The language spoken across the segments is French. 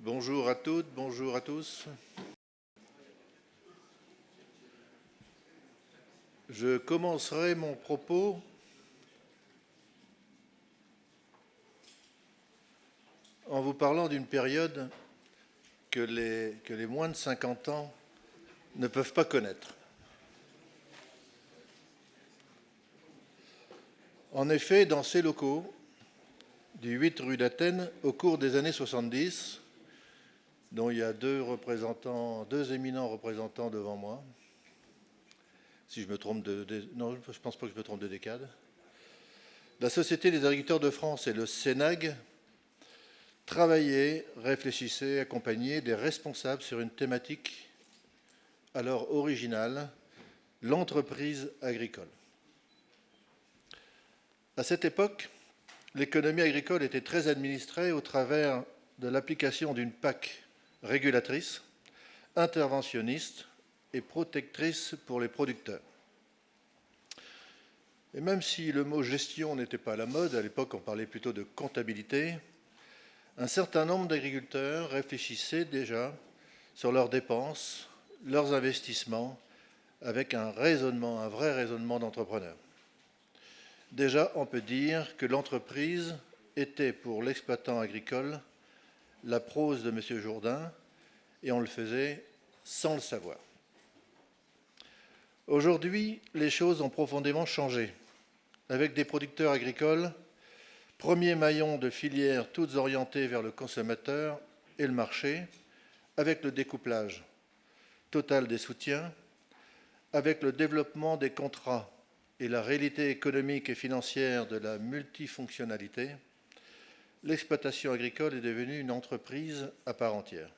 Bonjour à toutes, bonjour à tous. Je commencerai mon propos en vous parlant d'une période que les moins de 50 ans ne peuvent pas connaître. En effet, dans ces locaux du 8 rue d'Athènes, au cours des années 70, dont il y a deux éminents représentants devant moi, si je me trompe non, je ne pense pas que je me trompe de décade, la Société des agriculteurs de France et le SENAG travaillaient, réfléchissaient, accompagnaient des responsables sur une thématique alors originale, l'entreprise agricole. À cette époque, l'économie agricole était très administrée au travers de l'application d'une PAC régulatrice, interventionniste et protectrice pour les producteurs. Et même si le mot gestion n'était pas à la mode, à l'époque on parlait plutôt de comptabilité, un certain nombre d'agriculteurs réfléchissaient déjà sur leurs dépenses, leurs investissements, avec un vrai raisonnement d'entrepreneur. Déjà, on peut dire que l'entreprise était pour l'exploitant agricole la prose de M. Jourdain, et on le faisait sans le savoir. Aujourd'hui, les choses ont profondément changé, avec des producteurs agricoles, premiers maillons de filières toutes orientées vers le consommateur et le marché, avec le découplage total des soutiens, avec le développement des contrats et la réalité économique et financière de la multifonctionnalité, l'exploitation agricole est devenue une entreprise à part entière.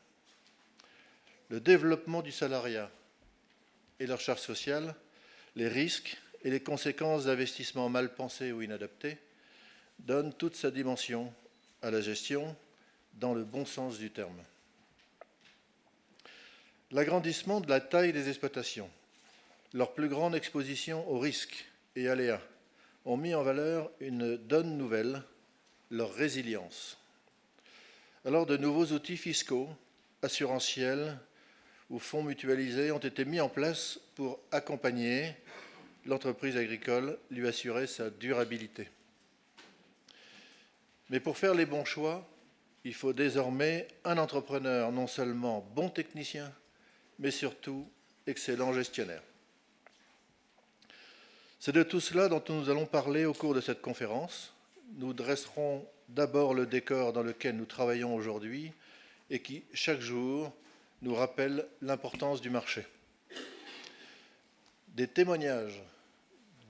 Le développement du salariat et la recherche sociale, les risques et les conséquences d'investissements mal pensés ou inadaptés donnent toute sa dimension à la gestion dans le bon sens du terme. L'agrandissement de la taille des exploitations, leur plus grande exposition aux risques et aléas ont mis en valeur une donne nouvelle, leur résilience. Alors de nouveaux outils fiscaux, assurantiels ou fonds mutualisés ont été mis en place pour accompagner l'entreprise agricole, lui assurer sa durabilité. Mais pour faire les bons choix, il faut désormais un entrepreneur non seulement bon technicien, mais surtout excellent gestionnaire. C'est de tout cela dont nous allons parler au cours de cette conférence. Nous dresserons d'abord le décor dans lequel nous travaillons aujourd'hui et qui, chaque jour, nous rappelle l'importance du marché. Des témoignages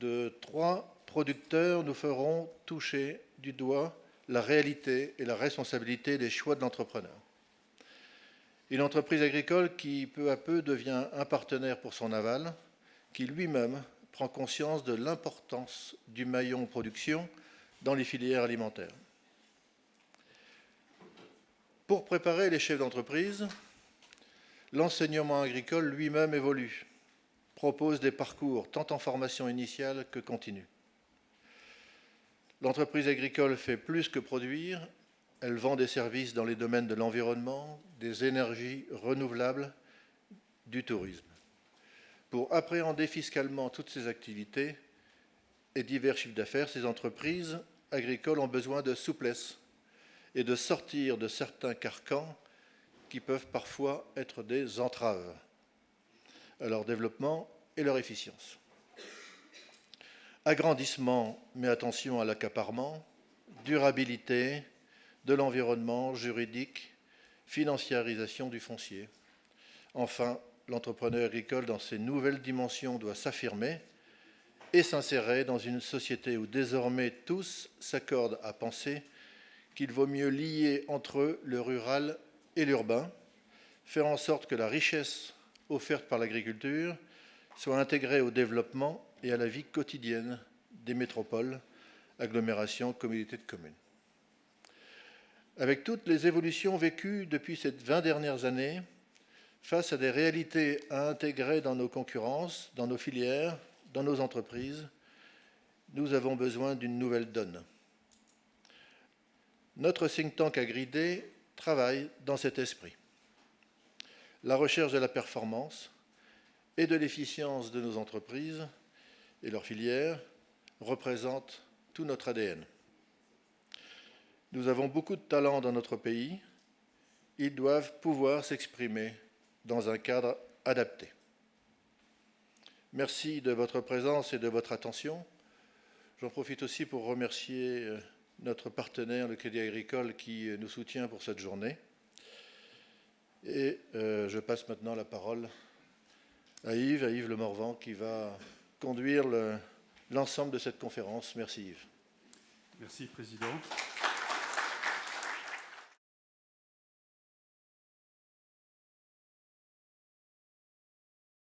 de 3 producteurs nous feront toucher du doigt la réalité et la responsabilité des choix de l'entrepreneur. Une entreprise agricole qui, peu à peu, devient un partenaire pour son aval, qui lui-même prend conscience de l'importance du maillon production dans les filières alimentaires. Pour préparer les chefs d'entreprise, l'enseignement agricole lui-même évolue, propose des parcours tant en formation initiale que continue. L'entreprise agricole fait plus que produire, elle vend des services dans les domaines de l'environnement, des énergies renouvelables, du tourisme. Pour appréhender fiscalement toutes ces activités et divers chiffres d'affaires, ces entreprises agricoles ont besoin de souplesse et de sortir de certains carcans qui peuvent parfois être des entraves à leur développement et leur efficience. Agrandissement, mais attention à l'accaparement, durabilité de l'environnement juridique, financiarisation du foncier. Enfin, l'entrepreneur agricole dans ses nouvelles dimensions doit s'affirmer et s'insérer dans une société où désormais tous s'accordent à penser qu'il vaut mieux lier entre eux le rural et l'urbain, faire en sorte que la richesse offerte par l'agriculture soit intégrée au développement et à la vie quotidienne des métropoles, agglomérations, communautés de communes. Avec toutes les évolutions vécues depuis ces 20 dernières années, face à des réalités à intégrer dans nos concurrences, dans nos filières, dans nos entreprises, nous avons besoin d'une nouvelle donne. Notre think tank Agridé travaille dans cet esprit. La recherche de la performance et de l'efficience de nos entreprises et leurs filières représente tout notre ADN. Nous avons beaucoup de talents dans notre pays. Ils doivent pouvoir s'exprimer dans un cadre adapté. Merci de votre présence et de votre attention. J'en profite aussi pour remercier notre partenaire, le Crédit Agricole, qui nous soutient pour cette journée. Et je passe maintenant la parole à Yves Le Morvan, qui va conduire l'ensemble de cette conférence. Merci Yves. Merci, Président.